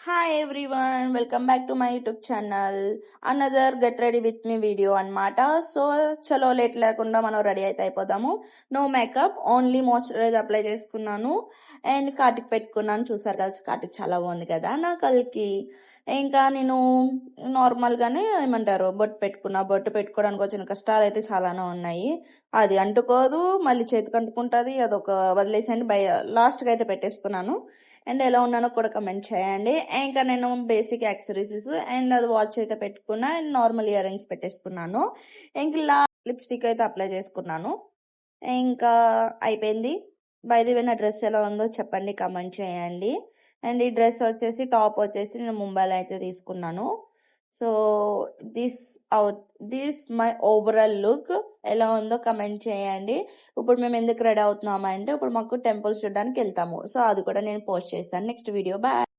Hi everyone, welcome back to my YouTube channel. Another get ready with me video అన్నమాట. So చలో late లేకుండా మనం ready అయితే అయిపోదాము. No makeup, only moisturise apply చేసుకున్నాను and కాటికి పెట్టుకున్నాను. చూసారు కదా, కాటికి చాలా బాగుంది కదా నా కళ్ళకి. ఇంకా నేను నార్మల్గానే ఏమంటారు బొట్టు పెట్టుకోవడానికి వచ్చిన కష్టాలు అయితే చాలానే ఉన్నాయి. అది అంటుకోదు, మళ్ళీ చేతికి అంటుకుంటుంది, అదొక వదిలేసండి. లాస్ట్గా అయితే పెట్టేసుకున్నాను. అండ్ ఎలా ఉన్నానో కూడా కమెంట్ చేయండి. ఇంకా నేను బేసిక్ యాక్సెసరీస్ అండ్ అది వాచ్ అయితే పెట్టుకున్నా అండ్ నార్మల్ ఇయర్ రింగ్స్ పెట్టేసుకున్నాను. ఇంకా లిప్స్టిక్ అయితే అప్లై చేసుకున్నాను. ఇంకా అయిపోయింది. బై ది వే నా డ్రెస్ ఎలా ఉందో చెప్పండి, కమెంట్ చేయండి. అండ్ ఈ డ్రెస్ వచ్చేసి టాప్ వచ్చేసి నేను ముంబైలో అయితే తీసుకున్నాను. So this out this my overall look. ఎలా ఉందో కమెంట్ చేయండి. ఇప్పుడు మేము ఎందుకు రెడీ అవుతున్నాము అంటే ఇప్పుడు మాకు టెంపుల్స్ చూడడానికి వెళ్తాము. సో అది కూడా నేను పోస్ట్ చేస్తాను నెక్స్ట్ వీడియో. బాయ్.